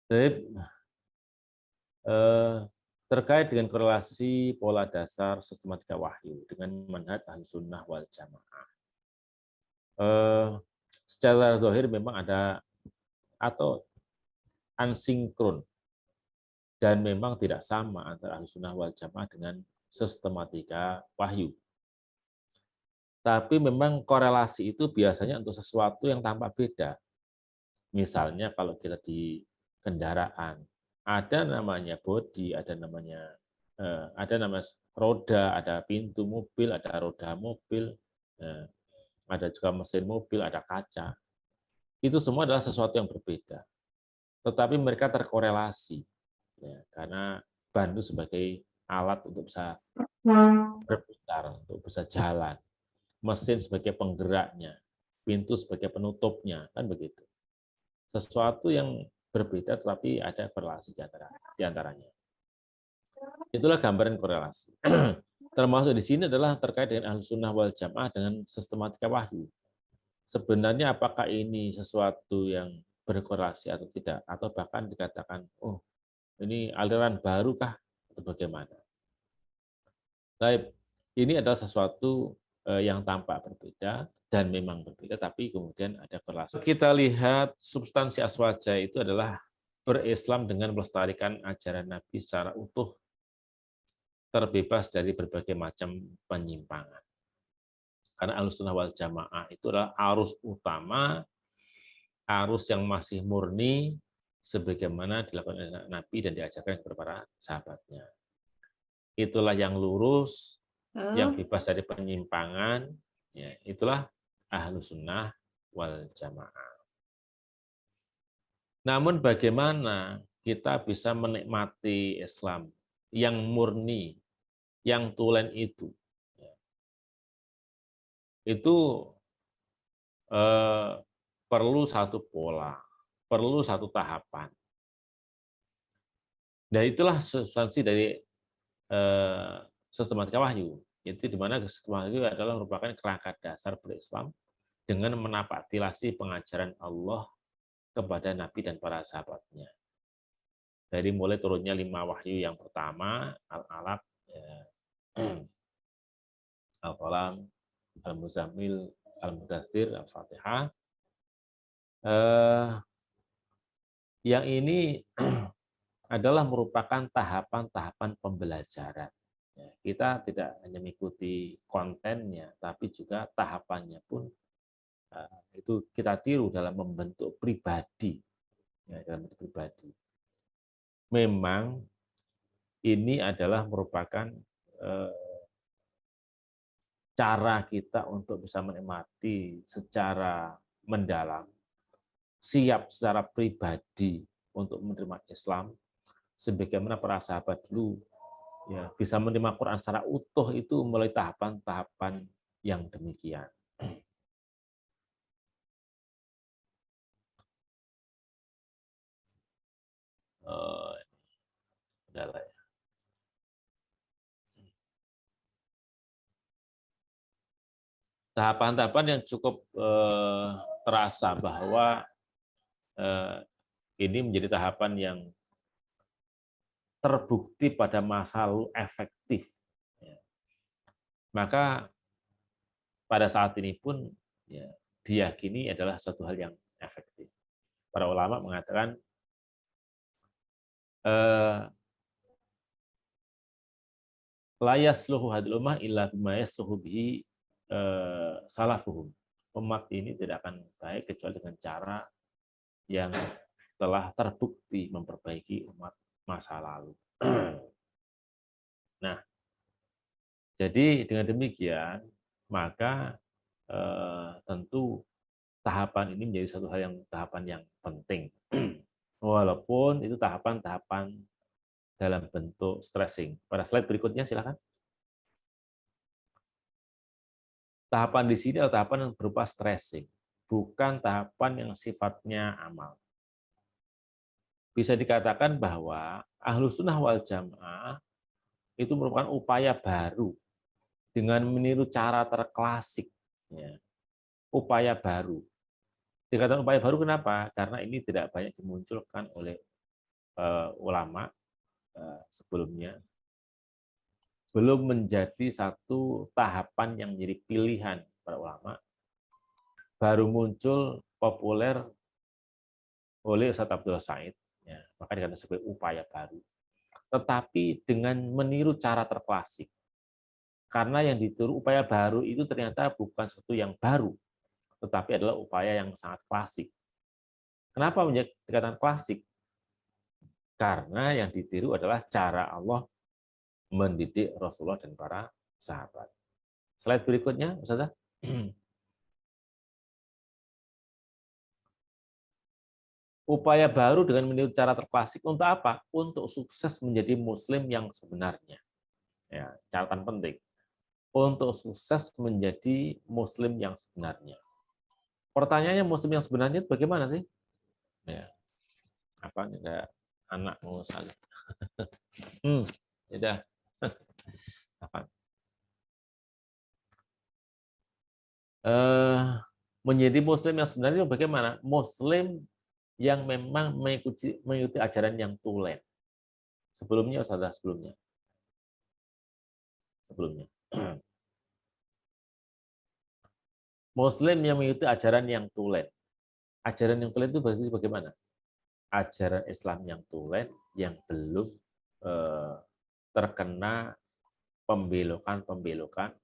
Jadi, eh, terkait dengan korelasi pola dasar sistematika wahyu dengan manhaj Ahlussunnah wal Jamaah. Eh, secara zahir memang ada atau ansinkron dan memang tidak sama antara Ahlussunnah wal Jamaah dengan sistematika wahyu. Tapi memang korelasi itu biasanya untuk sesuatu yang tampak beda. Misalnya kalau kita di kendaraan, ada namanya bodi, ada nama roda, ada pintu mobil, ada roda mobil, ada juga mesin mobil, ada kaca. Itu semua adalah sesuatu yang berbeda. Tetapi mereka terkorelasi, ya, karena ban itu sebagai alat untuk bisa berputar, untuk bisa jalan. Mesin sebagai penggeraknya, pintu sebagai penutupnya, kan begitu. Sesuatu yang berbeda tetapi ada korelasi di antaranya. Itulah gambaran korelasi. Termasuk di sini adalah terkait dengan Ahlussunnah wal Jamaah dengan sistematika wahyu. Sebenarnya apakah ini sesuatu yang berkorelasi atau tidak, atau bahkan dikatakan, oh ini aliran baru kah, atau bagaimana? Baik, ini adalah sesuatu yang tampak berbeda dan memang berbeda, tapi kemudian ada korelasi. Kita lihat substansi aswaja itu adalah berislam dengan melestarikan ajaran Nabi secara utuh, terbebas dari berbagai macam penyimpangan. Karena Ahlussunnah wal Jamaah itu adalah arus utama, arus yang masih murni, sebagaimana dilakukan oleh Nabi dan diajarkan kepada para sahabatnya. Itulah yang lurus, yang bebas dari penyimpangan, ya, itulah Ahlussunnah wal Jamaah. Namun bagaimana kita bisa menikmati Islam yang murni, yang tulen itu? Itu perlu satu pola, perlu satu tahapan. Dan itulah substansi dari sistematika wahyu, yaitu di mana sistematika wahyu adalah merupakan kerangka dasar berislam dengan menapaktilasi pengajaran Allah kepada Nabi dan para sahabatnya. Dari mulai turunnya 5 wahyu yang pertama, Al-Alaq, Al-Qalam, Al-Muzammil, Al-Mudaththir, Al-Fatihah. Yang ini adalah merupakan tahapan-tahapan pembelajaran. Kita tidak hanya mengikuti kontennya, tapi juga tahapannya pun itu kita tiru dalam membentuk pribadi. Dalam bentuk pribadi. Memang ini adalah merupakan cara kita untuk bisa menikmati secara mendalam, siap secara pribadi untuk menerima Islam, sebagaimana para sahabat dulu ya bisa menerima Quran secara utuh itu melalui tahapan-tahapan yang demikian. Tahapan-tahapan yang cukup terasa bahwa ini menjadi tahapan yang terbukti pada masa lalu efektif. Maka pada saat ini pun ya, diyakini adalah suatu hal yang efektif. Para ulama mengatakan la yasluhu hadil ummah illa bima yasluhu bihi salafuhum. Umat ini tidak akan baik kecuali dengan cara yang telah terbukti memperbaiki umat masa lalu. Nah, jadi dengan demikian, maka tentu tahapan ini menjadi satu hal yang penting. Walaupun itu tahapan-tahapan dalam bentuk stressing. Pada slide berikutnya silakan. Tahapan di sini adalah tahapan yang berupa stressing, bukan tahapan yang sifatnya amal. Bisa dikatakan bahwa Ahlussunnah wal Jamaah itu merupakan upaya baru dengan meniru cara terklasik. Ya. Upaya baru. Dikatakan upaya baru kenapa? Karena ini tidak banyak dimunculkan oleh ulama sebelumnya belum menjadi satu tahapan yang menjadi pilihan para ulama, baru muncul populer oleh Ustadz Abdul Said, ya, maka dikatakan sebagai upaya baru. Tetapi dengan meniru cara terklasik. Karena yang ditiru upaya baru itu ternyata bukan sesuatu yang baru, tetapi adalah upaya yang sangat klasik. Kenapa menjadi dikatakan klasik? Karena yang ditiru adalah cara Allah mendidik Rasulullah dan para sahabat. Slide berikutnya, Ustazah. Upaya baru dengan meniru cara terklasik untuk apa? Untuk sukses menjadi muslim yang sebenarnya. Ya, catatan penting. Untuk sukses menjadi muslim yang sebenarnya. Pertanyaannya, muslim yang sebenarnya itu bagaimana sih? Ya, apa ada anak mau saling. Ya. Apa? Menjadi muslim yang sebenarnya itu bagaimana? Muslim yang memang mengikuti ajaran yang tulen. Sebelumnya, Ustazah, sebelumnya. Muslim yang mengikuti ajaran yang tulen. Ajaran yang tulen itu bagaimana? Ajaran Islam yang tulen yang belum terkena pembelokan-pembelokan,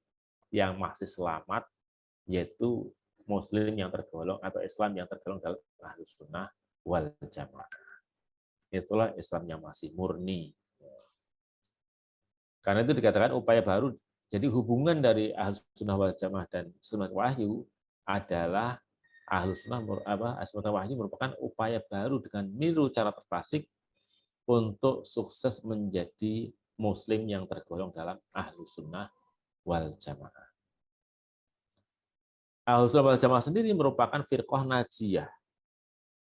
yang masih selamat, yaitu Muslim yang tergolong atau Islam yang tergolong dalam Ahlus Sunnah wal Jamaah. Itulah Islam yang masih murni. Karena itu dikatakan upaya baru. Jadi hubungan dari Ahlus Sunnah wal Jamaah dan Sunnah Wahyu adalah Ahlus Sunnah Wahyu merupakan upaya baru dengan niru cara terklasik untuk sukses menjadi Muslim yang tergolong dalam Ahlus Sunnah wal Jamaah. Ahlus Sunnah wal Jamaah sendiri merupakan firqah najiyah.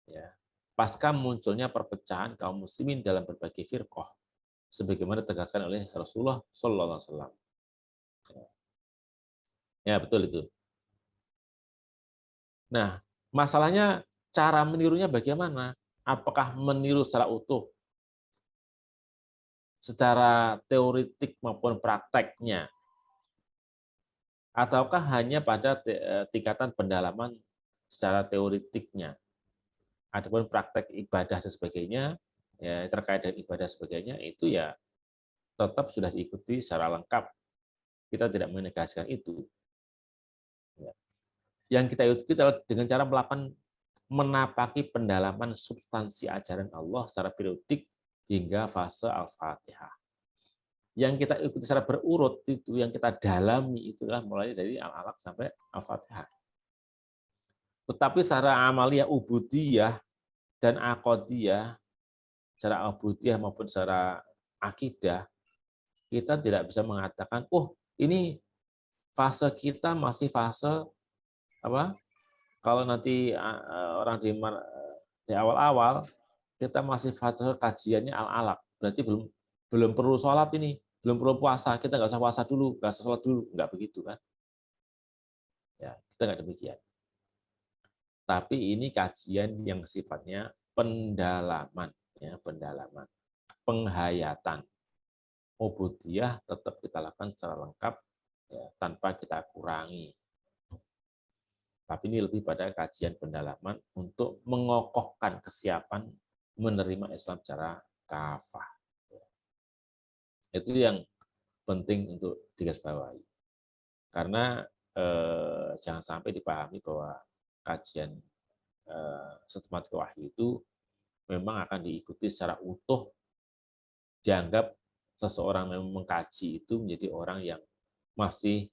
Ya. Pasca munculnya perpecahan kaum muslimin dalam berbagai firqah, sebagaimana ditegaskan oleh Rasulullah Sallallahu Alaihi Wasallam. Ya, betul itu. Nah, masalahnya cara menirunya bagaimana? Apakah meniru secara utuh, secara teoritik maupun prakteknya, ataukah hanya pada tingkatan pendalaman secara teoritiknya? Adapun praktek ibadah dan sebagainya, ya, terkait dengan ibadah sebagainya, itu ya tetap sudah diikuti secara lengkap. Kita tidak menegaskan itu. Yang kita ikuti dengan cara melakukan menapaki pendalaman substansi ajaran Allah secara periodik hingga fase Al-Fatihah. Yang kita ikuti secara berurut itu, yang kita dalami itulah mulai dari Al-Alaq sampai Al-Fatihah. Tetapi secara amaliyah ubudiyah dan aqodiyah, secara ubudiyah maupun secara akidah, kita tidak bisa mengatakan, oh ini fase kita masih fase apa? Kalau nanti orang di awal-awal kita masih fase kajiannya Al-Alaq, berarti belum perlu sholat ini, belum perlu puasa, kita nggak usah puasa dulu, nggak usah sholat dulu, nggak begitu kan? Ya, kita nggak demikian. Tapi ini kajian yang sifatnya pendalaman, ya, pendalaman, penghayatan. Ubudiyah tetap kita lakukan secara lengkap, ya, tanpa kita kurangi. Tapi ini lebih pada kajian pendalaman untuk mengokohkan kesiapan menerima Islam secara kafah. Itu yang penting untuk digarisbawahi. Karena jangan sampai dipahami bahwa kajian sistematika wahyu itu memang akan diikuti secara utuh, dianggap seseorang yang mengkaji itu menjadi orang yang masih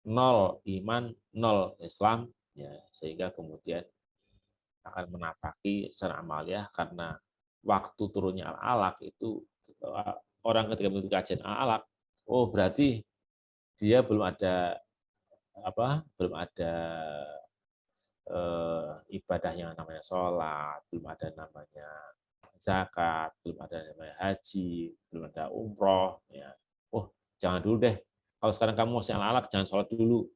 nol iman, nol Islam, ya, sehingga kemudian akan menapaki secara amaliyah karena waktu turunnya Al-Alaq itu orang ketika mengikuti kajian Al-Alaq, oh berarti dia belum ada ibadah yang namanya sholat, belum ada namanya zakat, belum ada namanya haji, belum ada umroh, ya. Oh jangan dulu deh, kalau sekarang kamu masih Al-Alaq jangan sholat dulu,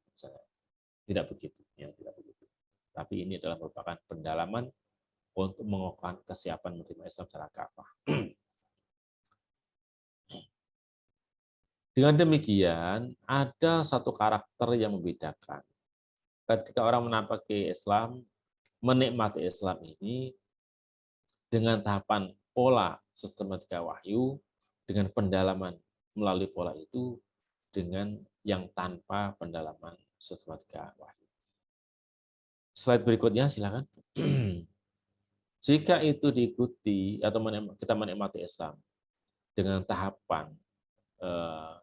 tidak begitu, ya, tidak begitu. Tapi ini adalah merupakan pendalaman untuk mengukuhkan kesiapan menerima Islam secara kafah. Dengan demikian, ada satu karakter yang membedakan. Ketika orang menampaki Islam, menikmati Islam ini dengan tahapan pola sistematika wahyu, dengan pendalaman melalui pola itu, dengan yang tanpa pendalaman sistematika wahyu. Slide berikutnya, silakan. Jika itu diikuti atau kita menikmati Islam dengan tahapan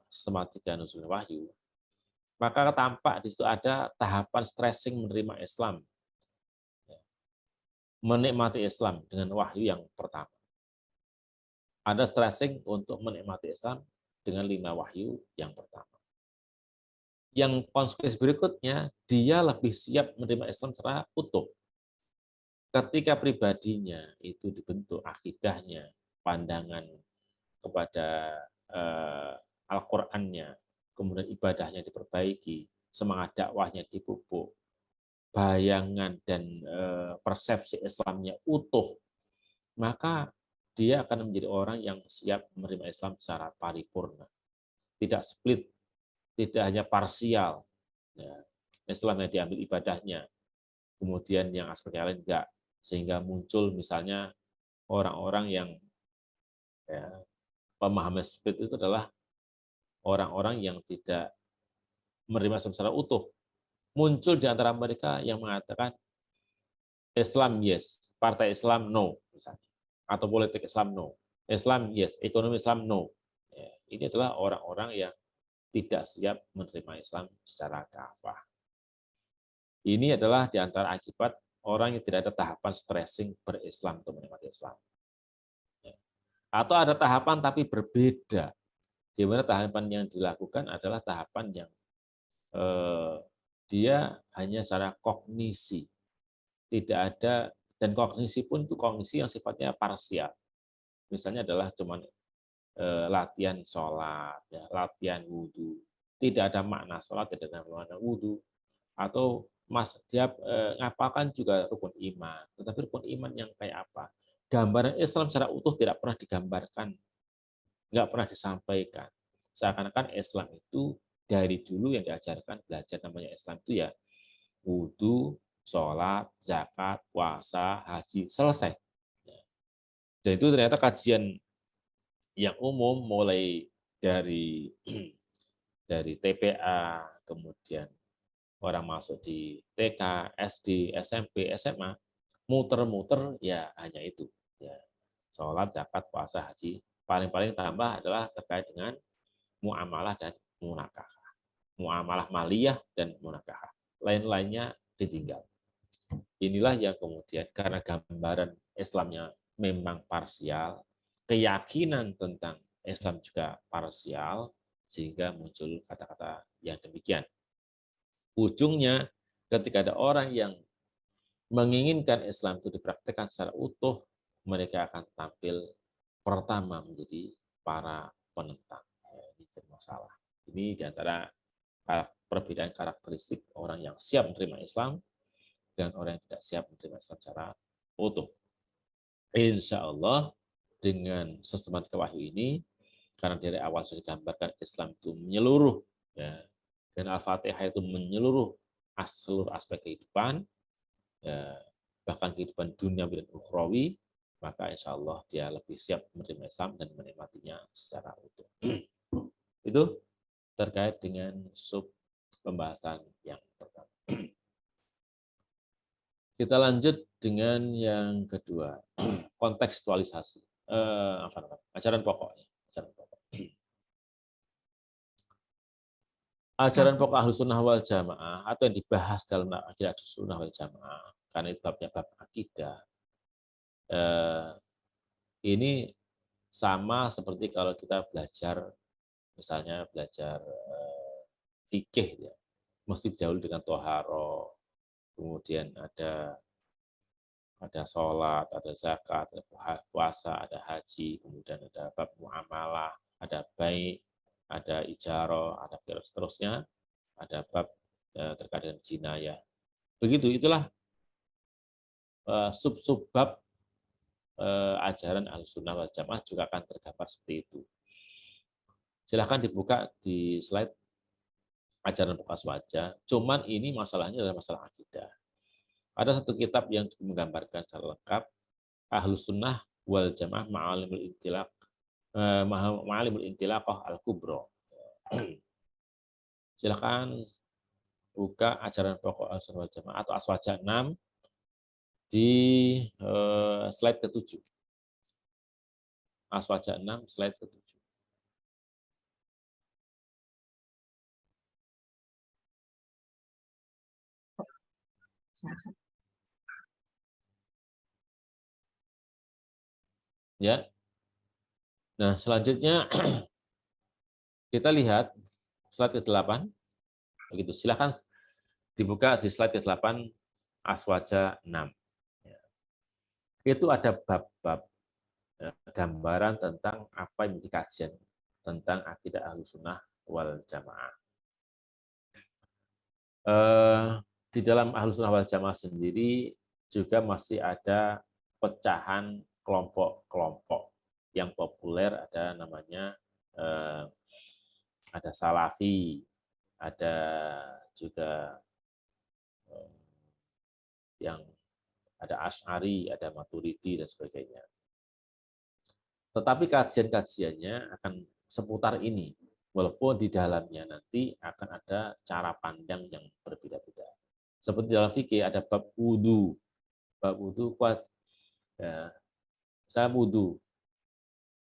sistematika nuzul wahyu, maka tampak di situ ada tahapan stressing menerima Islam, menikmati Islam dengan wahyu yang pertama. Ada stressing untuk menikmati Islam dengan 5 wahyu yang pertama. Yang konsekuensi berikutnya, dia lebih siap menerima Islam secara utuh. Ketika pribadinya itu dibentuk akidahnya, pandangan kepada Al-Qur'annya, kemudian ibadahnya diperbaiki, semangat dakwahnya dipupuk, bayangan dan persepsi Islamnya utuh, maka dia akan menjadi orang yang siap menerima Islam secara paripurna. Tidak split, tidak hanya parsial. Ya, Islam yang diambil ibadahnya, kemudian yang aspek yang lain enggak. Sehingga muncul misalnya orang-orang yang pemahaman split itu adalah orang-orang yang tidak menerima Islam secara utuh. Muncul di antara mereka yang mengatakan Islam yes, partai Islam no, misalnya, atau politik Islam no, Islam yes, ekonomi Islam no. Ya, ini adalah orang-orang yang tidak siap menerima Islam secara kafah. Ini adalah di antara akibat orang yang tidak ada tahapan stressing berislam untuk menikmati Islam. Ya. Atau ada tahapan tapi berbeda. Di mana tahapan yang dilakukan adalah tahapan yang dia hanya secara kognisi, tidak ada, dan kognisi pun itu kognisi yang sifatnya parsial. Misalnya adalah cuma latihan sholat, ya, latihan wudhu, tidak ada makna sholat, tidak ada makna wudhu, atau dia ngapalkan juga rukun iman, tetapi rukun iman yang kayak apa? Gambaran Islam secara utuh tidak pernah digambarkan, nggak pernah disampaikan. Seakan-akan Islam itu dari dulu yang diajarkan belajar namanya Islam itu ya wudhu, sholat, zakat, puasa, haji, selesai. Dan itu ternyata kajian yang umum mulai dari TPA, kemudian orang masuk di TK, SD, SMP, SMA, muter-muter ya hanya itu. Ya, sholat, zakat, puasa, haji. Paling-paling tambah adalah terkait dengan muamalah dan munakahah. Muamalah maliyah dan munakahah. Lain-lainnya ditinggal. Inilah yang kemudian karena gambaran Islamnya memang parsial, keyakinan tentang Islam juga parsial, sehingga muncul kata-kata yang demikian. Ujungnya, ketika ada orang yang menginginkan Islam itu dipraktikkan secara utuh, mereka akan tampil pertama menjadi para penentang. Ini jadi masalah. Ini diantara perbedaan karakteristik orang yang siap menerima Islam dan orang yang tidak siap menerima Islam secara utuh. Insya Allah dengan sistematika wahyu ini, karena dari awal sudah digambarkan Islam itu menyeluruh, ya, dan Al-Fatihah itu menyeluruh seluruh aspek kehidupan, ya, bahkan kehidupan dunia dan ukhrawi, maka insya Allah dia lebih siap menerima Islam dan menikmatinya secara utuh. Itu terkait dengan sub pembahasan yang pertama. Kita lanjut dengan yang kedua, kontekstualisasi. Ajaran pokoknya. Ajaran pokok Ahlus Sunnah wal Jamaah atau yang dibahas dalam akidah Ahlus Sunnah wal Jamaah, karena itu babnya bab akidah. Ini sama seperti kalau kita belajar, misalnya belajar fikih, ya, mesti dahulu dengan toharo, kemudian ada sholat, ada zakat, ada puasa, ada haji, kemudian ada bab muamalah, ada baik, ada ijarah, ada seterusnya, ada bab terkait dengan jinayah. Begitu, itulah sub-sub bab ajaran Ahlussunnah wal Jamaah juga akan tergambar seperti itu. Silahkan dibuka di slide ajaran pokok aswaja. Cuman ini masalahnya adalah masalah akidah. Ada satu kitab yang cukup menggambarkan secara lengkap Ahlussunnah wal Jamaah Ma'alimul Intilaqah Al-Kubra. Silakan buka ajaran pokok Ahlussunnah wal Jamaah atau Aswaja 6 di slide ke-7. Aswaja 6 slide ke-7. Ya. Nah, selanjutnya kita lihat slide ke-8. Begitu. Silakan dibuka di slide ke-8 Aswaja 6. Ya. Itu ada bab-bab gambaran tentang apa yang menjadi kajian tentang akidah Ahlussunnah wal Jamaah. Di dalam Ahlussunnah wal Jamaah sendiri juga masih ada pecahan kelompok-kelompok yang populer, ada namanya ada Salafi, ada juga yang ada Asy'ari, ada Maturidi dan sebagainya. Tetapi kajian-kajiannya akan seputar ini, walaupun di dalamnya nanti akan ada cara pandang yang berbeda-beda. Seperti dalam fikih ada bab wudu. Bab wudu kuat. Ya, saya wudu.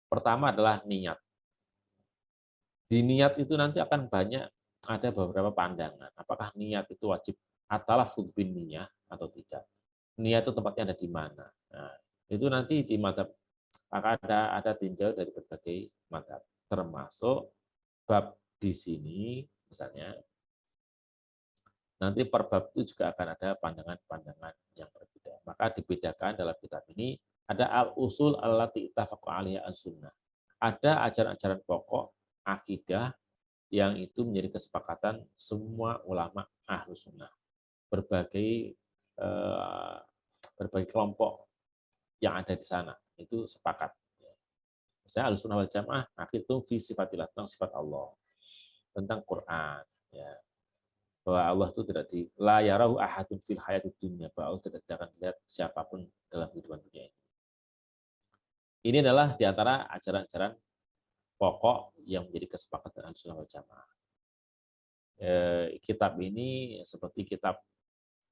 Pertama adalah niat. Di niat itu nanti akan banyak ada beberapa pandangan. Apakah niat itu wajib at-talaffuz bin niyah atau tidak? Niat itu tempatnya ada di mana? Nah, itu nanti di madzhab akan ada tinjau dari berbagai madzhab, termasuk bab di sini misalnya. Nanti per bab itu juga akan ada pandangan-pandangan yang berbeda. Maka dibedakan dalam kitab ini ada al-usul allati ittafaqu 'alaiha as-sunnah. Ada ajaran-ajaran pokok akidah yang itu menjadi kesepakatan semua ulama Ahlus Sunnah. Berbagai kelompok yang ada di sana itu sepakat. Misalnya Ahlus Sunnah wal Jamaah aqitum fi sifatillah, tentang sifat Allah, tentang Quran, ya. Bahwa Allah itu tidak di la yarahu ahadun fil hayatid dunya, bahwa Allah tidak akan dilihat siapapun dalam kehidupan dunia ini. Ini adalah di antara ajaran-ajaran pokok yang menjadi kesepakatan Ahlussunnah wal Jamaah. Kitab ini seperti kitab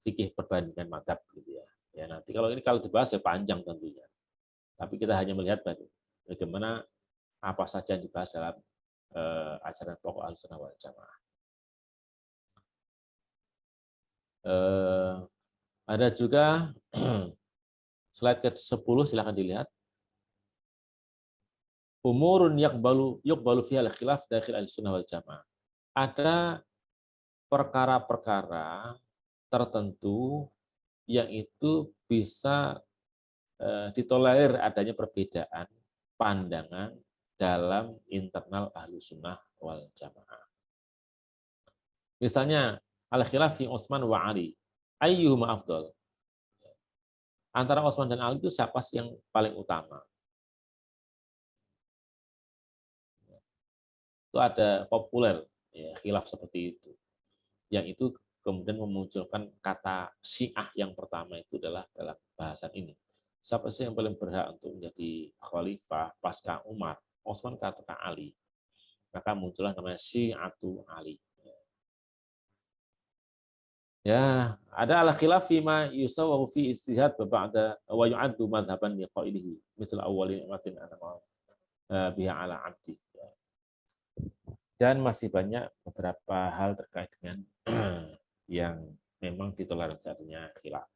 fikih perbandingan madzhab gitu ya. Ya nanti kalau dibahas ya panjang tentunya. Tapi kita hanya melihat bagaimana apa saja yang dibahas dalam ajaran pokok Ahlussunnah wal Jamaah. Ada juga slide ke-10, silakan dilihat. Umurun yuqbalu fiha al-khilaf dakhil Ahlussunnah wal Jamaah. Ada perkara-perkara tertentu yang itu bisa ditolerir adanya perbedaan pandangan dalam internal Ahlussunnah wal Jamaah. Misalnya al-khilaf fi Utsman wa Ali, ayyuhuma afdal? Antara Utsman dan Ali itu siapa sih yang paling utama? Itu ada populer ya, khilaf seperti itu. Yang itu kemudian memunculkan kata Syiah yang pertama itu adalah dalam bahasan ini. Siapa sih yang paling berhak untuk menjadi khalifah pasca Umar? Utsman katakan Ali. Maka muncullah namanya Syi'atu Ali. Ya, ada ala khilaf fima yusawwu fi ijtihad ba'da wa yu'addu madhhaban liqailihi misal awwalin amatin anama biha ala abdi. Dan masih banyak beberapa hal terkait dengan yang memang ditoleransi adanya khilaf.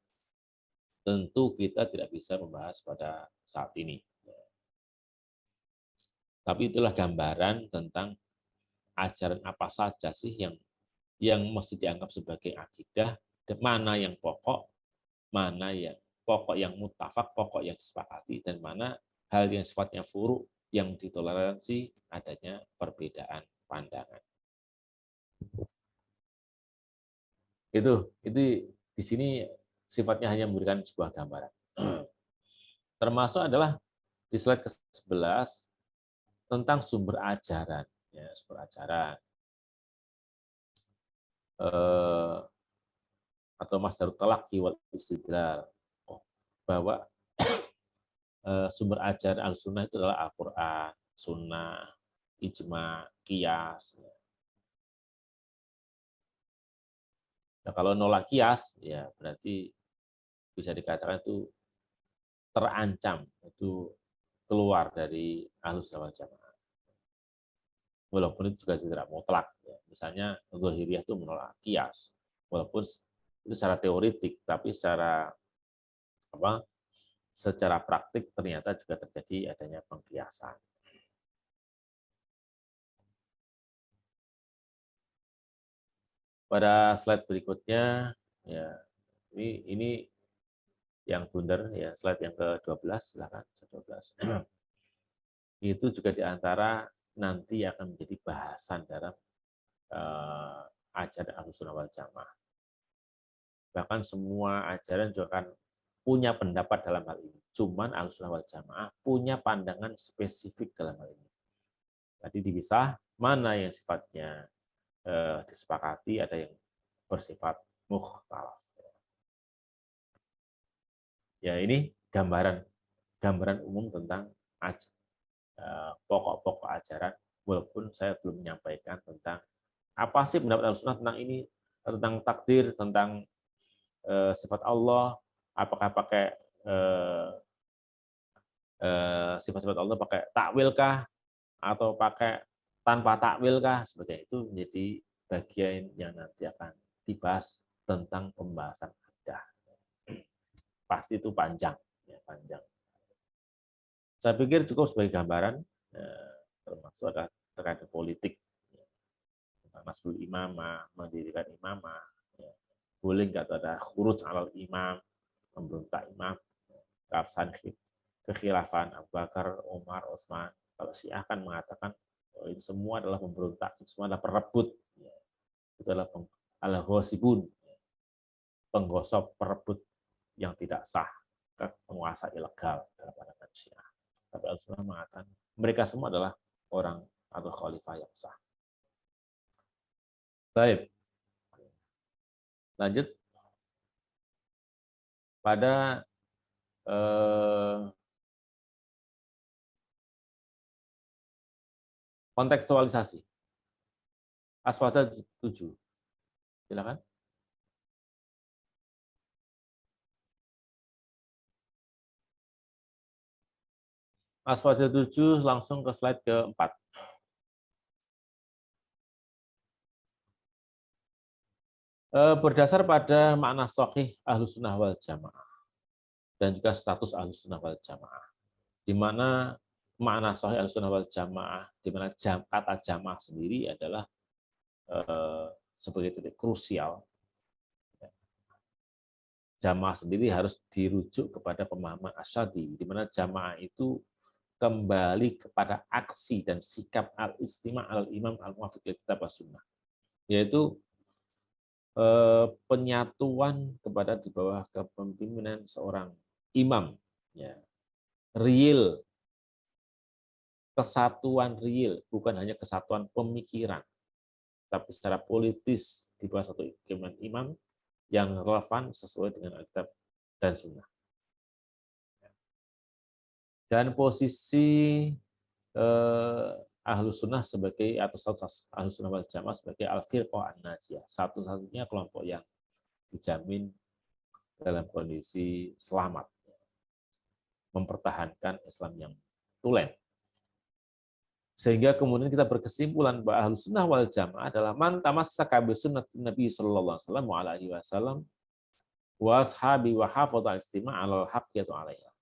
Tentu kita tidak bisa membahas pada saat ini. Tapi itulah gambaran tentang ajaran apa saja sih yang mesti dianggap sebagai akidah, mana yang pokok, mana yang pokok yang muttafaq, pokok yang disepakati, dan mana hal yang sifatnya furu yang ditoleransi adanya perbedaan pandangan. Itu di sini sifatnya hanya memberikan sebuah gambaran. Termasuk adalah di slide ke-11 tentang sumber ajaran, ya, sumber ajaran atau masdarut talaqi wal istidlal, bahwa sumber ajaran Ahlussunnah itu adalah Al-Qur'an, Sunnah, ijma, qiyas. Nah, kalau nolak qiyas, ya berarti bisa dikatakan itu terancam, itu keluar dari Ahlussunnah wal Jamaah. Walaupun itu juga tidak mutlak. Ya. Misalnya Zahiriyah itu menolak qiyas, walaupun itu secara teoritik, tapi secara praktik ternyata juga terjadi adanya pengkiasan. Pada slide berikutnya, ya ini yang bundar, ya slide yang ke-12, silakan 12. Itu juga diantara nanti akan menjadi bahasan dalam ajaran Ahlussunnah wal Jamaah. Bahkan semua ajaran juga akan punya pendapat dalam hal ini. Cuman Ahlussunnah wal Jamaah punya pandangan spesifik dalam hal ini. Tadi dipisah mana yang sifatnya disepakati, ada yang bersifat mukhtalaf. Ya, ini gambaran umum tentang pokok-pokok ajaran, walaupun saya belum menyampaikan tentang apa sih pendapat Ahlussunnah tentang ini, tentang takdir, tentang sifat Allah, apakah pakai sifat-sifat Allah pakai takwil kah atau pakai tanpa takwil kah, seperti itu menjadi bagian yang nanti akan dibahas tentang pembahasan akidah. Pasti itu panjang, ya, panjang. Saya pikir cukup sebagai gambaran, termasuk ada terkait politik, tentang nasbul imamah, mendirikan imamah, ya. Boleh nggak ada khuruj alal imam, memberontak imam, keabsahan kekhilafan Abu Bakar, Umar, Utsman. Kalau Syiah akan mengatakan oh, ini semua adalah pemberontak, ini semua adalah perebut, ya. Itu adalah al-ghasibun, penggosok, perebut yang tidak sah, penguasa ilegal dalam pandangan Syiah. Tapi Ahlussunnah mengatakan mereka semua adalah orang atau khalifah yang sah. Baik. Lanjut pada kontekstualisasi. Aswada 7. Silakan. Aswada 7 langsung ke slide ke-4. Berdasar pada makna sahih Ahlussunnah wal Jamaah dan juga status Ahlussunnah wal Jamaah, di mana makna sahih Ahlussunnah wal Jamaah, di mana kata jamaah sendiri adalah sebagai titik krusial. Jamaah sendiri harus dirujuk kepada pemahaman Asy'ari, di mana jamaah itu kembali kepada aksi dan sikap al-istima' al-imam al-muwafiq li kitab was sunnah, yaitu penyatuan kepada di bawah kepemimpinan seorang imam, ya, real, kesatuan real, bukan hanya kesatuan pemikiran, tapi secara politis di bawah satu imam yang relevan sesuai dengan Alkitab dan Sunnah. Dan posisi Ahlussunnah sebagai atau status Ahlussunnah wal Jamaah sebagai al-firqah an-najiyah, satu-satunya kelompok yang dijamin dalam kondisi selamat, mempertahankan Islam yang tulen. Sehingga kemudian kita berkesimpulan bahwa Ahlussunnah wal Jamaah adalah man tamassaka bi sunnatin Nabi sallallahu alaihi wasallam wa ashabi wa hafadha istima' 'alal haqqi wa 'alaiha.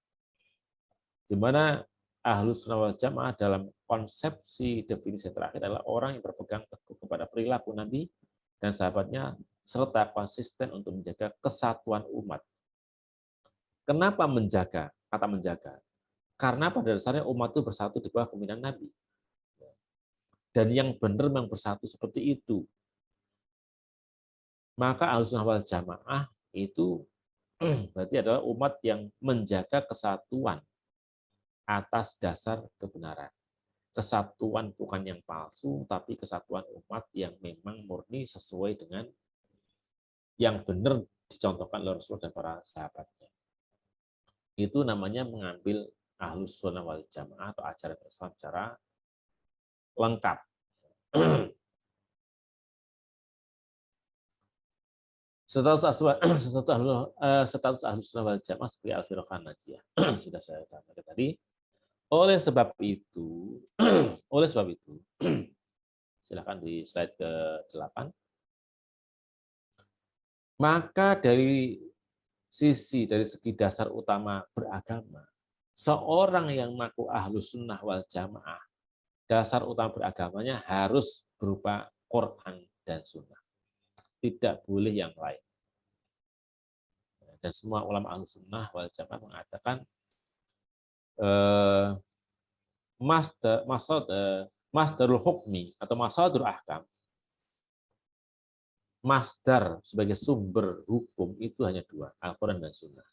Di mana Ahlussunnah wal Jamaah dalam konsepsi definisi terakhir adalah orang yang berpegang teguh kepada perilaku Nabi dan sahabatnya serta konsisten untuk menjaga kesatuan umat. Kenapa menjaga? Kata menjaga. Karena pada dasarnya umat itu bersatu di bawah kepemimpinan Nabi. Dan yang benar memang bersatu seperti itu. Maka Ahlussunnah wal Jamaah itu Berarti adalah umat yang menjaga kesatuan atas dasar kebenaran. Kesatuan bukan yang palsu, tapi kesatuan umat yang memang murni sesuai dengan yang benar dicontohkan oleh Rasul dan para sahabatnya. Itu namanya mengambil Ahlus Sunnah wal Jamaah atau ajaran Islam secara lengkap. Status Ahlus Sunnah wal Jamaah seperti Al-Firqah Najiyah. Sudah saya katakan tadi. Oleh sebab itu, silakan di slide ke-8. Maka dari segi dasar utama beragama, seorang yang mengaku Ahlus Sunnah wal Jamaah, dasar utama beragamanya harus berupa Quran dan Sunnah. Tidak boleh yang lain. Dan semua ulama Ahlus Sunnah wal Jamaah mengatakan masdarul hukmi atau masadur ahkam, masdar sebagai sumber hukum itu hanya dua, Al-Quran dan Sunnah.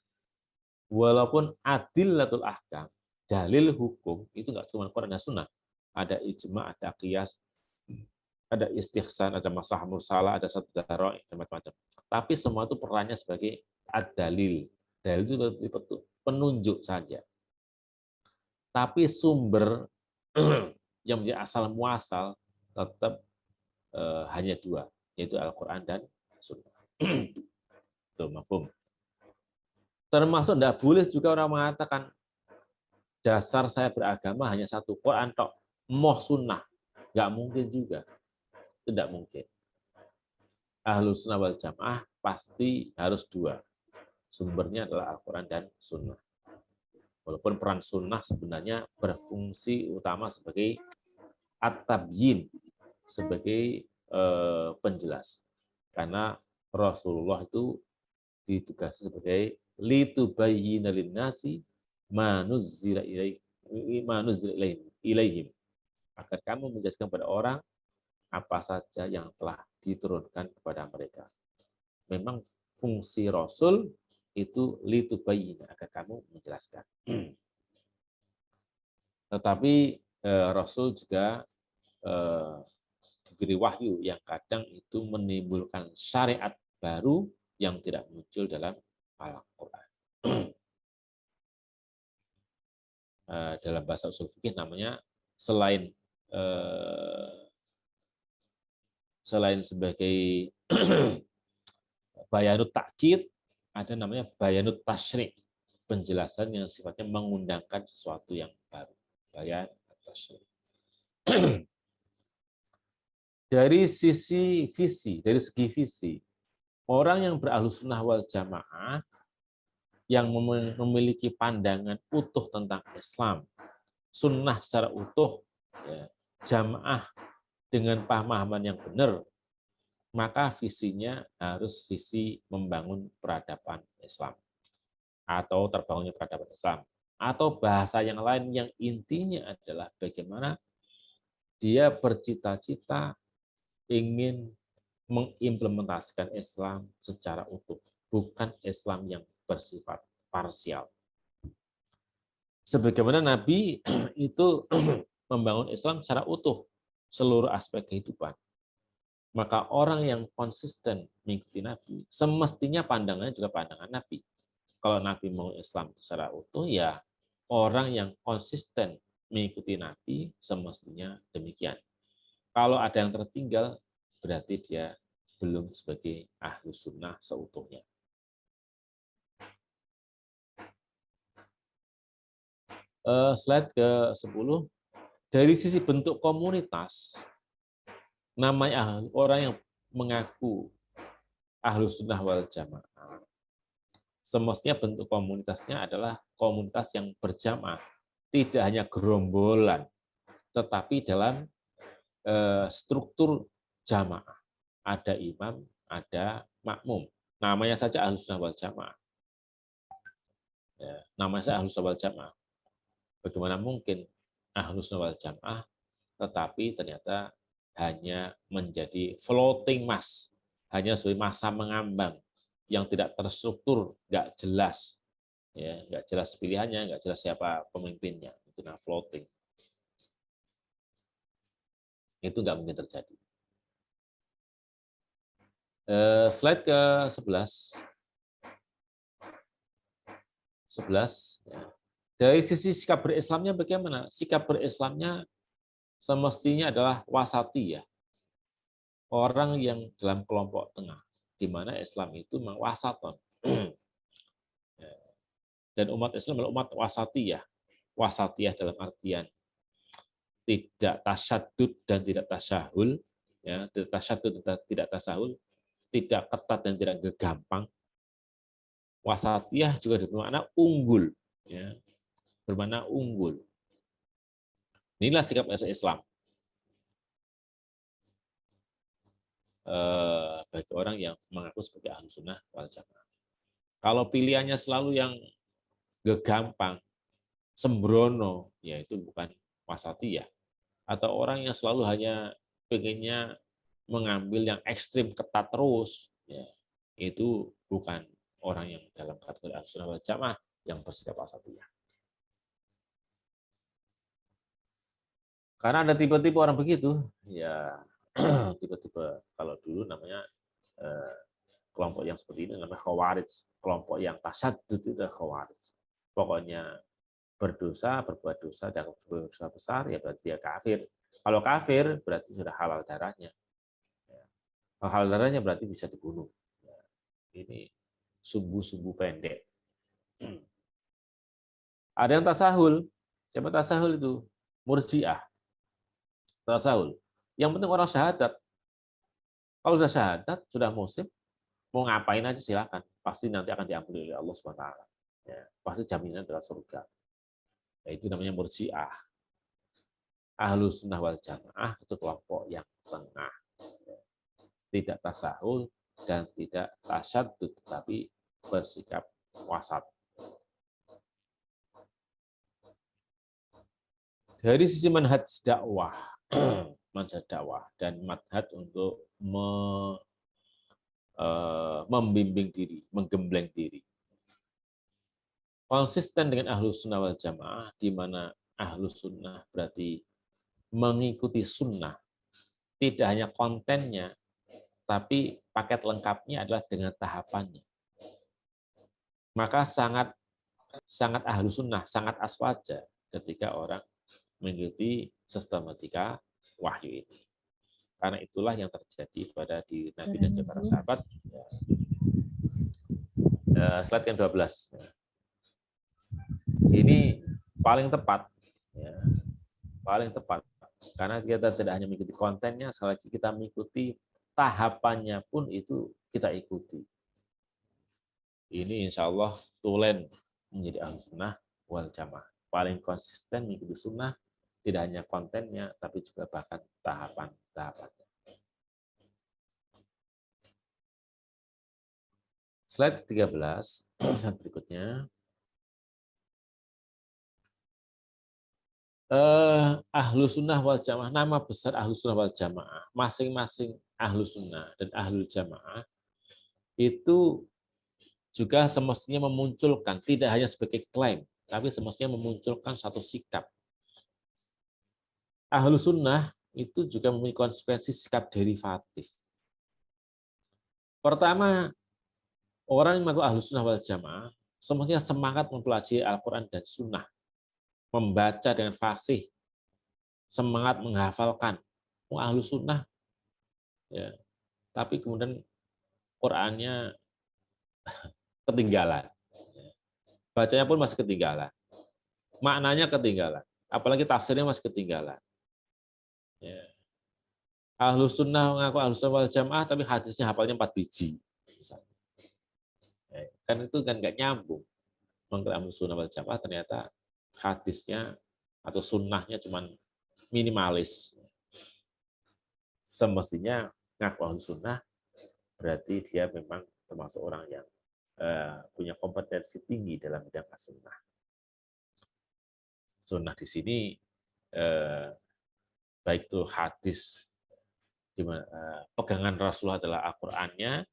Walaupun adillatul ahkam, dalil hukum itu nggak cuma Quran dan Sunnah, ada ijma, ada qiyas, ada istihsan, ada masalah mursalah, ada satu daro, dan macam-macam. Tapi semua itu perannya sebagai ad-dalil. Dalil itu penunjuk saja. Tapi sumber yang menjadi asal muasal tetap hanya dua, yaitu Al-Quran dan Sunnah. Itu mafhum. Termasuk tidak boleh juga orang mengatakan dasar saya beragama hanya satu, Quran tok, moh Sunnah. Nggak mungkin juga. Tidak mungkin. Ahlus Sunnah wal Jamaah pasti harus dua. Sumbernya adalah Al-Quran dan Sunnah. Walaupun peran Sunnah sebenarnya berfungsi utama sebagai at-tabyin, sebagai penjelas. Karena Rasulullah itu ditugasi sebagai litubayyina linnasi ma nuzzila ilaihim, agar kamu menjelaskan kepada orang apa saja yang telah diturunkan kepada mereka. Memang fungsi Rasul itu litubayyina, agar kamu menjelaskan. Tetapi Rasul juga diberi wahyu yang kadang itu menimbulkan syariat baru yang tidak muncul dalam Al-Quran. Dalam bahasa usul fikih namanya selain sebagai bayanut takkid, ada namanya bayanut tasyrik, penjelasan yang sifatnya mengundangkan sesuatu yang baru. Bayan tasyrik. Dari segi visi, orang yang berahlus sunnah wal jamaah yang memiliki pandangan utuh tentang Islam, sunnah secara utuh, ya, jamaah dengan pemahaman yang benar, maka visinya harus visi membangun peradaban Islam atau terbangunnya peradaban Islam, atau bahasa yang lain yang intinya adalah bagaimana dia bercita-cita ingin mengimplementasikan Islam secara utuh, bukan Islam yang bersifat parsial. Sebagaimana Nabi itu membangun Islam secara utuh, seluruh aspek kehidupan. Maka orang yang konsisten mengikuti Nabi, semestinya pandangannya juga pandangan Nabi. Kalau Nabi mau Islam secara utuh, ya orang yang konsisten mengikuti Nabi semestinya demikian. Kalau ada yang tertinggal, berarti dia belum sebagai ahlus sunnah seutuhnya. Slide ke-10. Dari sisi bentuk komunitas, namanya orang yang mengaku ahlus sunnah wal jamaah, semestinya bentuk komunitasnya adalah komunitas yang berjamaah, tidak hanya gerombolan, tetapi dalam struktur jamaah. Ada imam, ada makmum. Namanya saja ahlus sunnah wal jamaah. Ya, namanya saja ahlus sunnah wal jamaah. Bagaimana mungkin ahlus sunnah wal jamaah tetapi ternyata hanya menjadi floating mass, hanya sebagai massa mengambang, yang tidak terstruktur, nggak jelas, ya, nggak jelas pilihannya, nggak jelas siapa pemimpinnya, itu nah floating. Itu nggak mungkin terjadi. Slide ke-11. 11. Ya. Dari sisi sikap berislamnya bagaimana? Sikap berislamnya semestinya adalah wasati ya. Orang yang dalam kelompok tengah, di mana Islam itu memang wasaton. Dan umat Islam adalah umat wasatiyah. Wasatiyah dalam artian tidak tasyadud dan tidak tasyahul, ya, tidak tasyadud dan tidak tasahul, tidak ketat dan tidak gampang. Wasatiyah juga bermakna unggul, ya, bermakna unggul. Inilah sikap Islam. Bagi orang yang mengaku sebagai ahlu sunnah wal jamaah. Kalau pilihannya selalu yang gampang, sembrono, ya itu bukan wasatiyah. Atau orang yang selalu hanya pengennya mengambil yang ekstrim ketat terus, ya, itu bukan orang yang dalam kategori ahlu sunnah wal jamaah yang bersikap wasatiyah. Karena ada tipe-tipe orang begitu, ya tipe-tipe kalau dulu namanya kelompok yang seperti ini namanya khawarij, kelompok yang tasyadud itu khawarij. Pokoknya berdosa, berbuat dosa, dan berdosa besar, ya berarti dia kafir. Kalau kafir berarti sudah halal darahnya. Halal darahnya berarti bisa dibunuh. Ini sumbu-sumbu pendek. Ada yang tasahul. Siapa tasahul itu? Murji'ah. Tasahul. Yang penting orang syahadat. Kalau sudah syahadat, sudah muslim, mau ngapain aja silakan. Pasti nanti akan diampuni oleh Allah SWT. Ya, pasti jaminan adalah surga. Ya, itu namanya Murji'ah. Ahlu sunnah wal jamaah itu kelompok yang tengah. Tidak tasahul dan tidak tasyadud, tetapi bersikap wasat. Dari sisi manhaj dakwah, manhaj dakwah dan manhaj untuk membimbing diri, menggembleng diri. Konsisten dengan ahlus sunnah wal jamaah, di mana ahlus sunnah berarti mengikuti sunnah, tidak hanya kontennya, tapi paket lengkapnya adalah dengan tahapannya. Maka sangat ahlus sunnah, sangat aswaja ketika orang mengikuti sistematika wahyu ini. Karena itulah yang terjadi pada diri Nabi dan para sahabat. Slide yang 12. Ini paling tepat. Ya, paling tepat. Karena kita tidak hanya mengikuti kontennya, sekali lagi kita mengikuti tahapannya pun itu kita ikuti. Ini insya Allah tulen menjadi ahlu sunnah wal jamaah. Paling konsisten mengikuti sunnah, tidak hanya kontennya, tapi juga bahkan tahapan-tahapannya. Slide 13, slide berikutnya. Ahlu sunnah wal jamaah, nama besar ahlu sunnah wal jamaah, masing-masing ahlu sunnah dan ahlu jamaah itu juga semestinya memunculkan, tidak hanya sebagai klaim, tapi semestinya memunculkan satu sikap. Ahlu sunnah itu juga memiliki konsekuensi sikap derivatif. Pertama, orang yang mengaku ahlu sunnah wal jamaah semestinya semangat mempelajari Al-Quran dan sunnah, membaca dengan fasih, semangat menghafalkan. Ahlu sunnah, ya, tapi kemudian Qurannya ketinggalan. Bacanya pun masih ketinggalan. Maknanya ketinggalan. Apalagi tafsirnya masih ketinggalan. Ya. Ahlu sunnah mengaku ahlu sunnah wal jamaah, tapi hadisnya hafalnya 4 biji. Misalnya. Ya, kan itu kan nggak nyambung. Mengenai ahlu sunnah wal jamaah ternyata hadisnya atau sunnahnya cuma minimalis. Semestinya ngaku ahlu sunnah berarti dia memang termasuk orang yang punya kompetensi tinggi dalam bidang as-sunnah. Sunnah di sini baik itu hadis, pegangan Rasulullah adalah Al-Qur'annya,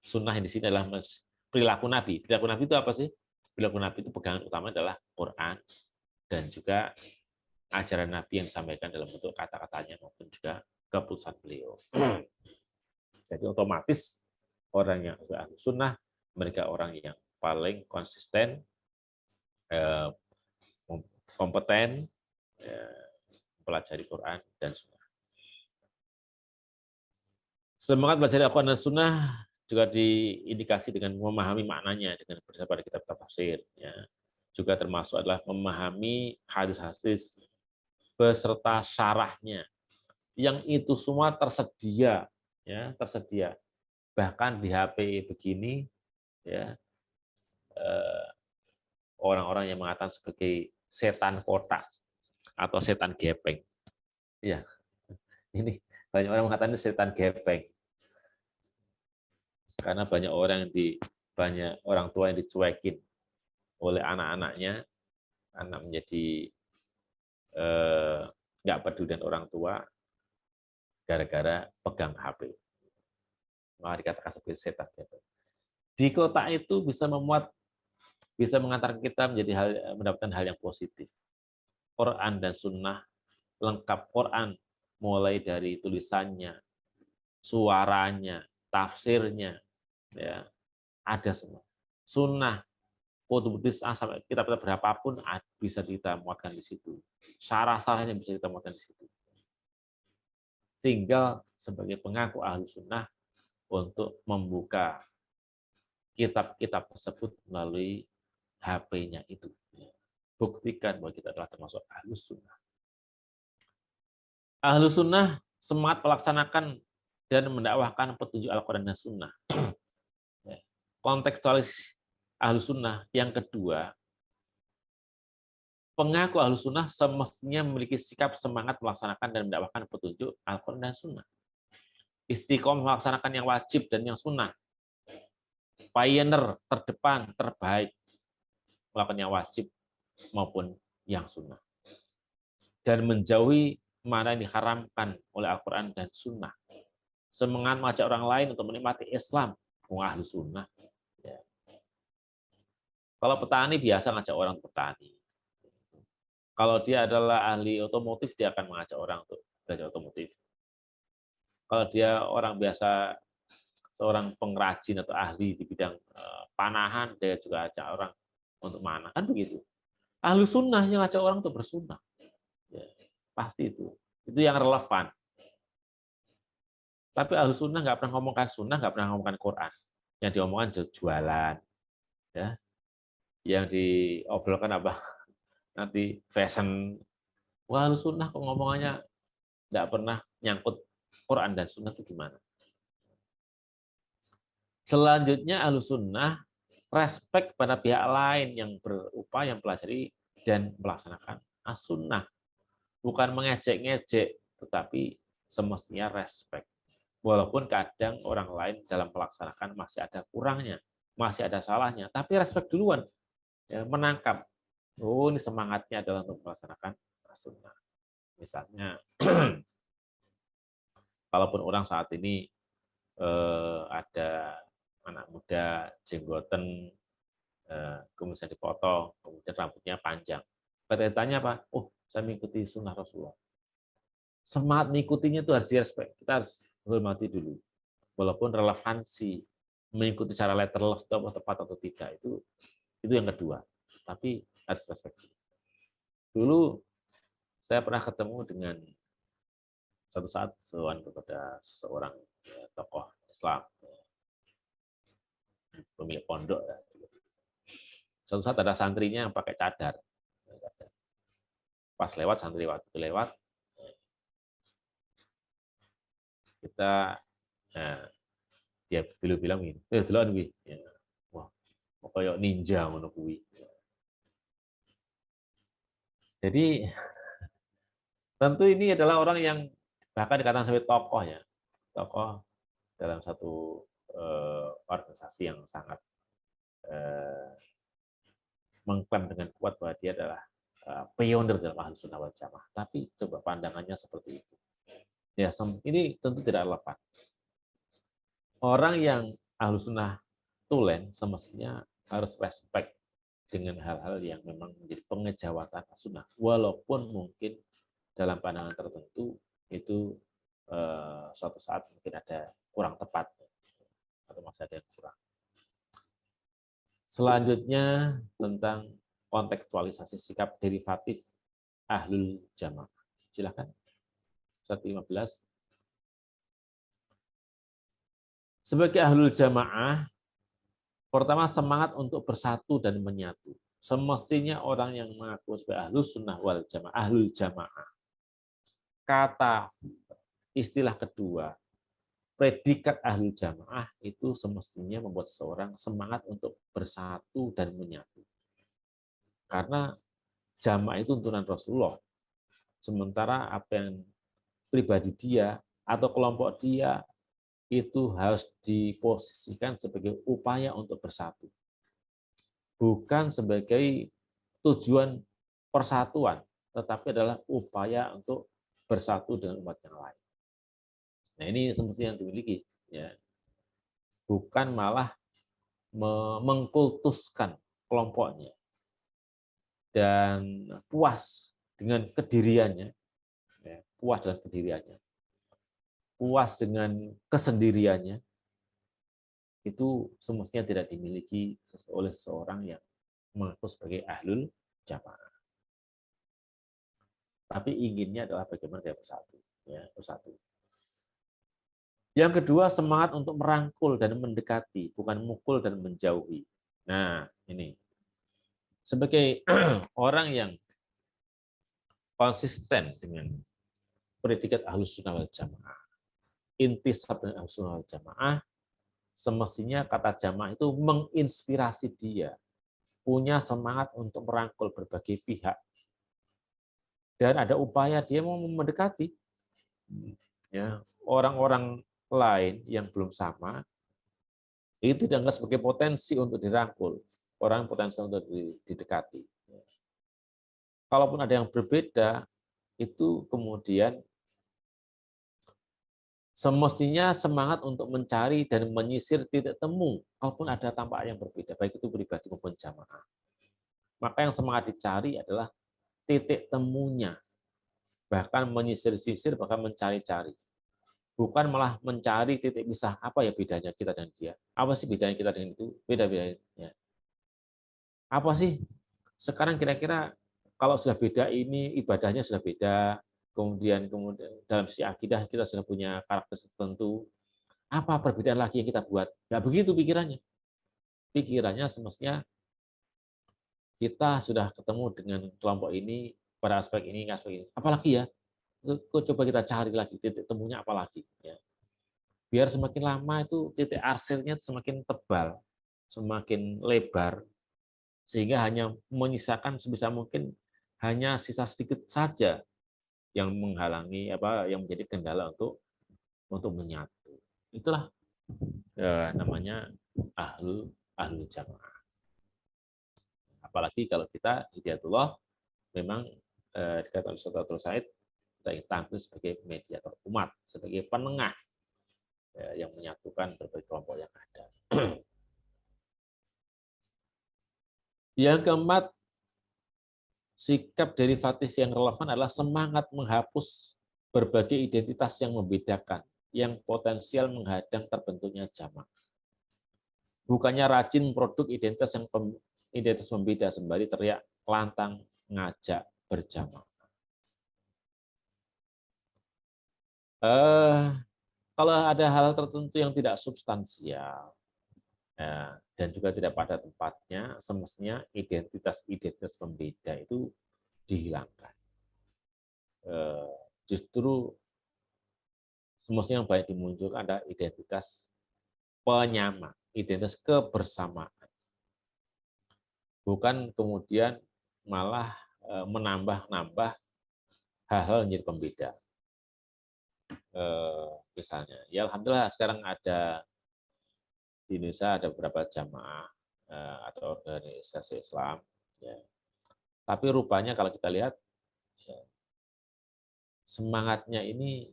Sunnah yang di sini adalah perilaku Nabi. Perilaku Nabi itu apa sih? Perilaku Nabi itu pegangan utama adalah Quran dan juga ajaran Nabi yang disampaikan dalam bentuk kata-katanya maupun juga keputusan beliau. Jadi otomatis orang yang ahlu sunnah, mereka orang yang paling konsisten, kompeten, mempelajari Quran dan sunnah. Semangat belajar Al-Quran dan sunnah juga diindikasi dengan memahami maknanya dengan berdasarkan pada kitab tafsir. Ya. Juga termasuk adalah memahami hadis-hadis beserta syarahnya. Yang itu semua tersedia, ya tersedia. Bahkan di HP begini, ya orang-orang yang mengatakan sebagai setan kotak atau setan gepeng. Ya, ini banyak orang mengatakan setan gepeng. Karena banyak orang tua yang dicuekin oleh anak-anaknya, anak menjadi nggak peduli dengan orang tua gara-gara pegang HP. Maka dikatakan sebagai setan gepeng. Di kotak itu bisa mengantarkan kita mendapatkan hal yang positif. Quran dan Sunnah lengkap. Quran mulai dari tulisannya, suaranya, tafsirnya, ya ada semua. Sunnah, kutubus sampai kitab berapapun bisa kita muatkan di situ. Sarah-sarahnya bisa kita muatkan di situ. Tinggal sebagai pengaku ahlu sunnah untuk membuka kitab-kitab tersebut melalui HP-nya itu. Buktikan bahwa kita adalah termasuk ahlu sunnah. Ahlu sunnah semangat melaksanakan dan mendakwahkan petunjuk Al-Quran dan Sunnah. Kontekstualis ahlu sunnah yang kedua, pengaku ahlu sunnah semestinya memiliki sikap semangat melaksanakan dan mendakwahkan petunjuk Al-Quran dan Sunnah. Istiqomah melaksanakan yang wajib dan yang sunnah. Pioneer, terdepan, terbaik melakukan yang wajib maupun yang sunnah. Dan menjauhi mana yang diharamkan oleh Al-Quran dan Sunnah. Semangat mengajak orang lain untuk menikmati Islam, ahlu sunnah. Ya. Kalau petani biasa ngajak orang petani. Kalau dia adalah ahli otomotif, dia akan mengajak orang untuk belajar otomotif. Kalau dia orang biasa, seorang pengrajin atau ahli di bidang panahan, dia juga ajak orang untuk manah. Kan begitu. Ahlu sunnah yang ngajak orang untuk bersunnah. Ya, pasti itu. Itu yang relevan. Tapi ahlu sunnah nggak pernah ngomongkan sunnah, nggak pernah ngomongkan Quran. Yang diomongkan jualan. Ya. Yang diobrolkan apa? Nanti fashion. Wah, ahlu sunnah kok ngomongannya nggak pernah nyangkut Quran dan sunnah itu gimana? Selanjutnya ahlu sunnah respek pada pihak lain yang berupaya mempelajari dan melaksanakan as-sunnah. Bukan mengejek-ngejek, tetapi semestinya respek. Walaupun kadang orang lain dalam melaksanakan masih ada kurangnya, masih ada salahnya, tapi respek duluan, ya, menangkap. Oh, ini semangatnya adalah untuk melaksanakan as-sunnah. Misalnya, kalaupun orang saat ini ada anak muda jenggoten, kemudian dipotong, kemudian rambutnya panjang. Pada tanya apa? Oh, saya mengikuti sunnah Rasulullah. Semangat mengikutinya itu harus direspek. Kita harus hormati dulu. Walaupun relevansi mengikuti cara letter love itu tepat atau tidak, itu yang kedua. Tapi harus respek. Dulu saya pernah ketemu dengan suatu saat seruan kepada seseorang tokoh Islam, pemilik pondok. Suatu saat ada santrinya yang pakai cadar. Pas lewat, santri waktu itu lewat, kita dia bilang ini, duluan wi, wah, kayak ninja ngono kuwi. Jadi tentu ini adalah orang yang bahkan dikatakan sebagai tokoh ya, tokoh dalam satu organisasi yang sangat mengklaim dengan kuat bahwa dia adalah pionir dalam Ahlus Sunnah wal Jamaah. Tapi coba pandangannya seperti itu. Ya, ini tentu tidak relevan. Orang yang Ahlus Sunnah tulen semestinya harus respect dengan hal-hal yang memang menjadi pengejawatan sunnah, walaupun mungkin dalam pandangan tertentu itu suatu saat mungkin ada kurang tepat atau masih ada yang kurang. Selanjutnya tentang kontekstualisasi sikap derivatif ahlul jamaah. Silakan. 115. Sebagai ahlul jamaah, pertama semangat untuk bersatu dan menyatu. Semestinya orang yang mengaku sebagai ahlus sunnah wal jamaah, ahlul jamaah. Kata istilah kedua, predikat ahlul jamaah itu semestinya membuat seseorang semangat untuk bersatu dan menyatu. Karena jamaah itu tuntunan Rasulullah. Sementara apa yang pribadi dia atau kelompok dia itu harus diposisikan sebagai upaya untuk bersatu. Bukan sebagai tujuan persatuan, tetapi adalah upaya untuk bersatu dengan umat yang lain. Nah, ini semestinya yang dimiliki, ya. Bukan malah mengkultuskan kelompoknya dan puas dengan kediriannya, ya, puas dengan kediriannya, puas dengan kesendiriannya, itu semestinya tidak dimiliki oleh seseorang yang mengaku sebagai ahlul jamaah. Tapi inginnya adalah bagaimana dia bersatu, ya, bersatu. Yang kedua, semangat untuk merangkul dan mendekati, bukan mukul dan menjauhi. Nah, ini. Sebagai orang yang konsisten dengan predikat Ahlus Sunnah wal Jamaah, intisab dengan Ahlus Sunnah wal Jamaah, semestinya kata jamaah itu menginspirasi dia, punya semangat untuk merangkul berbagai pihak, dan ada upaya dia mau mendekati ya orang-orang lain yang belum sama, itu dianggap sebagai potensi untuk dirangkul, orang potensi untuk didekati. Kalaupun ada yang berbeda, itu kemudian semestinya semangat untuk mencari dan menyisir titik temu, kalaupun ada tampak yang berbeda, baik itu pribadi maupun jamaah. Maka yang semangat dicari adalah titik temunya, bahkan menyisir-sisir, bahkan mencari-cari. Bukan malah mencari titik pisah, apa ya bedanya kita dan dia? Apa sih bedanya kita dengan itu? Beda-bedanya. Apa sih sekarang kira-kira kalau sudah beda ini, ibadahnya sudah beda, kemudian dalam sisi akidah kita sudah punya karakter tertentu, apa perbedaan lagi yang kita buat? Nggak begitu pikirannya. Pikirannya semestinya kita sudah ketemu dengan kelompok ini, pada aspek ini, aspek ini. Apalagi ya? Coba kita cari lagi titik temunya apalagi. Ya. Biar semakin lama itu titik arsirnya semakin tebal, semakin lebar, sehingga hanya menyisakan sebisa mungkin hanya sisa sedikit saja yang menghalangi yang menjadi kendala untuk menyatu. Itulah namanya ahlul jamaah. Apalagi kalau kita hidayatullah memang dikatakan Ustaz Said, kita ingin tampil sebagai mediator umat, sebagai penengah yang menyatukan berbagai kelompok yang ada. Yang keempat, sikap derivatif yang relevan adalah semangat menghapus berbagai identitas yang membedakan, yang potensial menghadang terbentuknya jamaah. Bukannya rajin produk identitas yang identitas membeda, sembari teriak lantang ngajak berjamaah. Kalau ada hal tertentu yang tidak substansial dan juga tidak pada tempatnya, semestinya identitas-identitas pembeda itu dihilangkan. Justru semestinya yang baik dimunculkan ada identitas penyama, identitas kebersamaan. Bukan kemudian malah menambah-nambah hal-hal yang menjadi pembeda. Misalnya, ya alhamdulillah sekarang ada di Indonesia ada beberapa jamaah atau organisasi Islam, ya. Tapi rupanya kalau kita lihat ya, semangatnya ini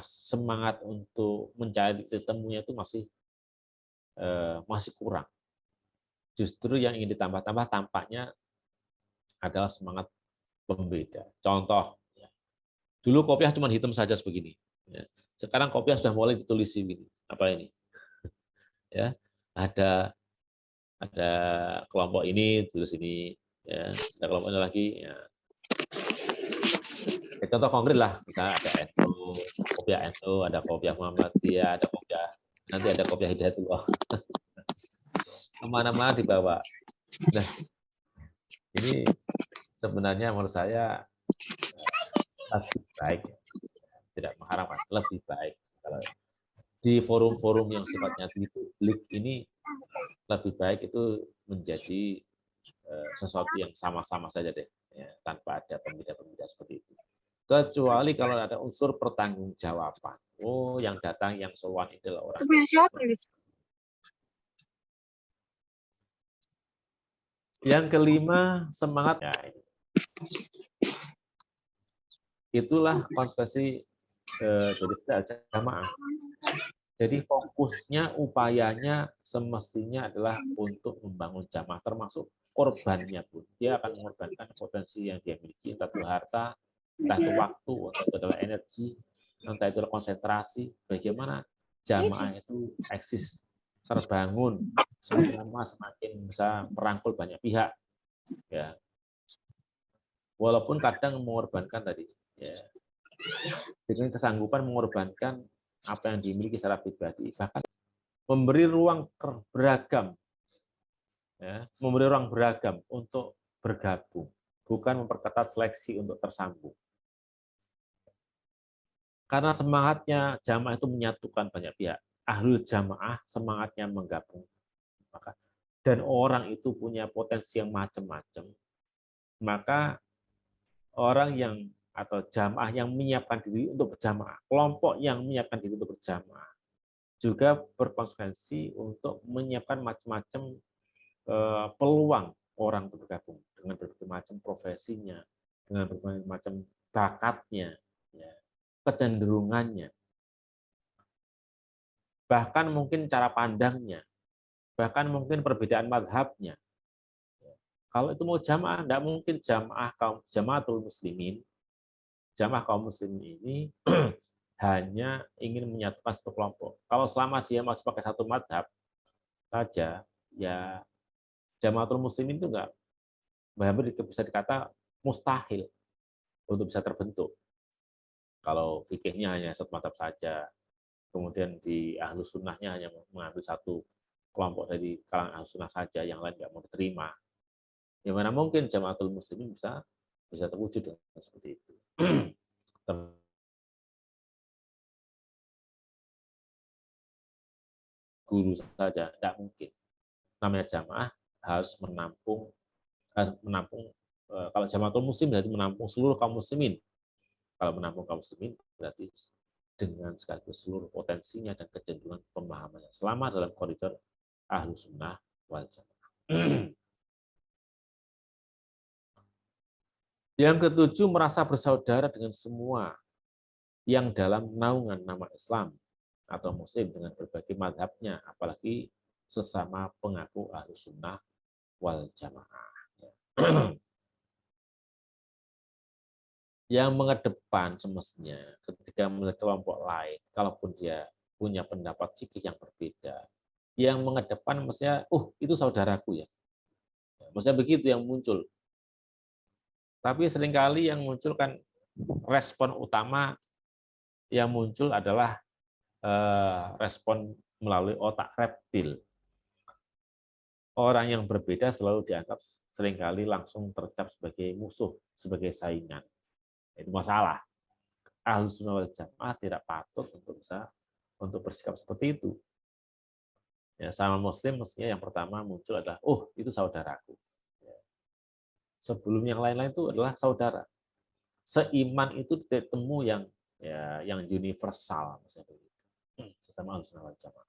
semangat untuk mencari titik temunya itu masih masih kurang. Justru yang ingin ditambah-tambah tampaknya adalah semangat pembeda. Contoh, ya, dulu kopiah cuma hitam saja sebegini. Ya. Sekarang kopiah sudah mulai ditulis begini. Apa ini? Ya, ada kelompok ini tulis ini, ya, ada kelompok ini lagi. Ya. Contoh konkret lah, misalnya ada NU, kopiah NU, ada kopiah Muhammadiyah, ada kopiah nanti ada kopiah Hidayatullah. Kemana-mana dibawa. Nah, ini sebenarnya menurut saya lebih baik, tidak mengharapkan, lebih baik kalau di forum-forum yang sifatnya di publik ini lebih baik itu menjadi sesuatu yang sama-sama saja deh, ya, tanpa ada pembeda-pembeda seperti itu. Kecuali kalau ada unsur pertanggungjawaban. Oh, yang datang, yang sowan itu adalah orang. Yang kelima, semangat. Ya, itulah konsekuensi jadi jamaah. Jadi fokusnya, upayanya semestinya adalah untuk membangun jamaah, termasuk korbannya pun. Dia akan mengorbankan potensi yang dia miliki, entah itu harta, entah itu waktu, entah itu adalah energi, entah itu adalah konsentrasi. Bagaimana jamaah itu eksis, terbangun, semakin lama semakin bisa merangkul banyak pihak. Ya. Walaupun kadang mengorbankan tadi, ya, dengan kesanggupan mengorbankan apa yang dimiliki secara pribadi, bahkan memberi ruang beragam, ya, memberi ruang beragam untuk bergabung, bukan memperketat seleksi untuk tersambung. Karena semangatnya jamaah itu menyatukan banyak pihak. Ahlul jamaah semangatnya menggabung. Dan orang itu punya potensi yang macam-macam. Maka orang yang atau jamaah yang menyiapkan diri untuk berjamaah, kelompok yang menyiapkan diri untuk berjamaah, juga berkonsekuensi untuk menyiapkan macam-macam peluang orang untuk bergabung dengan berbagai macam profesinya, dengan berbagai macam bakatnya, ya, kecenderungannya, bahkan mungkin cara pandangnya, bahkan mungkin perbedaan madhabnya. Kalau itu mau jamaah, tidak mungkin jamaatul muslimin, jamaah kaum muslimin ini hanya ingin menyatukan satu kelompok. Kalau selama dia masih pakai satu madhab saja, ya jamaatul muslimin itu enggak, bisa dikata mustahil untuk bisa terbentuk. Kalau fikihnya hanya satu madhab saja, kemudian di ahlus sunnahnya hanya mengambil satu kelompok dari kalangan ahlus sunnah saja, yang lain nggak mau diterima. Yang mana mungkin jamaatul muslimin bisa terwujud dengan seperti itu. Guru saja tidak mungkin. Namanya jamaah harus menampung kalau jamaatul muslim berarti menampung seluruh kaum muslimin. Kalau menampung kaum muslimin berarti dengan sekaligus seluruh potensinya dan kecenderungan pemahamannya selama dalam koridor ahlus sunnah wal jamaah. Yang ketujuh, merasa bersaudara dengan semua yang dalam naungan nama Islam atau muslim dengan berbagai madhabnya, apalagi sesama pengaku ahlus sunnah wal jamaah. Yang mengedepan semestinya ketika melihat kelompok lain, kalaupun dia punya pendapat fikih yang berbeda, yang mengedepan mestinya, itu saudaraku ya. Maksudnya begitu yang muncul. Tapi seringkali yang muncul kan respon utama yang muncul adalah respon melalui otak reptil. Orang yang berbeda selalu dianggap seringkali langsung tercap sebagai musuh, sebagai saingan. Itu masalah. Ahlus sunnah wal jamaah tidak patut untuk bersikap seperti itu. Ya, sama muslim mestinya yang pertama muncul adalah, itu saudaraku. Sebelum yang lain-lain itu adalah saudara. Seiman itu titik temu yang universal, misalnya begitu. Sesama Ahlus sunnah wal jamaah.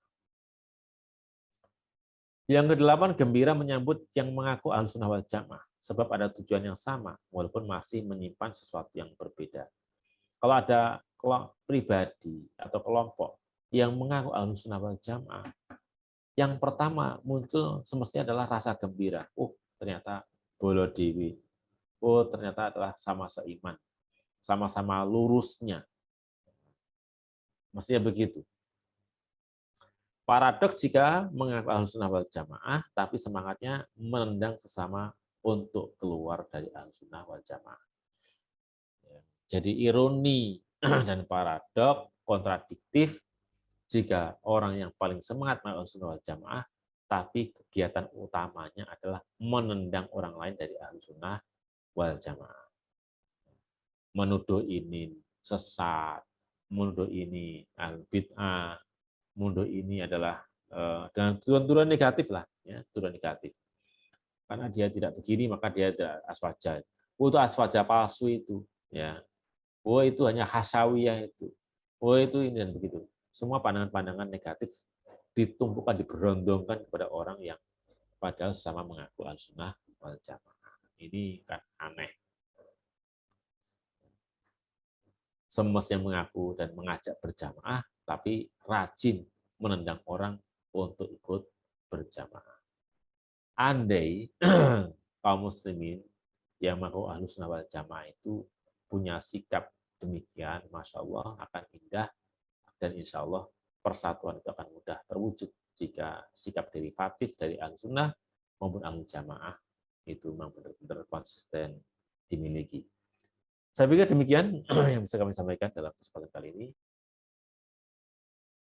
Yang kedelapan, gembira menyambut yang mengaku Ahlus sunnah wal jamaah, sebab ada tujuan yang sama, walaupun masih menyimpan sesuatu yang berbeda. Kalau ada pribadi atau kelompok yang mengaku Ahlus sunnah wal jamaah, yang pertama muncul semestinya adalah rasa gembira. Oh, ternyata bolo dewi. Oh, ternyata adalah sama seiman, sama-sama lurusnya. Mestinya begitu. Paradoks jika mengaku Ahlussunnah wal Jamaah, tapi semangatnya menendang sesama untuk keluar dari Ahlussunnah wal Jamaah. Jadi ironi dan paradok, kontradiktif jika orang yang paling semangat Ahlussunnah wal Jamaah, tapi kegiatan utamanya adalah menendang orang lain dari Ahlussunnah wal Jamaah. Menuduh ini sesat, menuduh ini al-bid'ah, menuduh ini adalah dengan tuduhan-tuduhan negatif lah, ya, tuduhan negatif. Karena dia tidak begini maka dia tidak aswaja. Oh, itu aswaja palsu itu, ya. Oh, itu hanya hasawiyah itu. Oh, itu ini dan begitu. Semua pandangan-pandangan negatif ditumpukan, diberondongkan kepada orang yang padahal sama mengaku Ahlussunnah wal Jamaah. Ini kan aneh. Semestinya mengaku dan mengajak berjamaah, tapi rajin menendang orang untuk ikut berjamaah. Andai kaum muslimin yang mengaku Ahlussunnah wal Jamaah itu punya sikap demikian, Masya Allah akan indah, dan insya Allah persatuan itu akan mudah terwujud jika sikap derivatif dari Ahlussunnah maupun Ahlul Jamaah itu memang benar-benar konsisten dimiliki. Saya pikir demikian yang bisa kami sampaikan dalam kesempatan kali ini.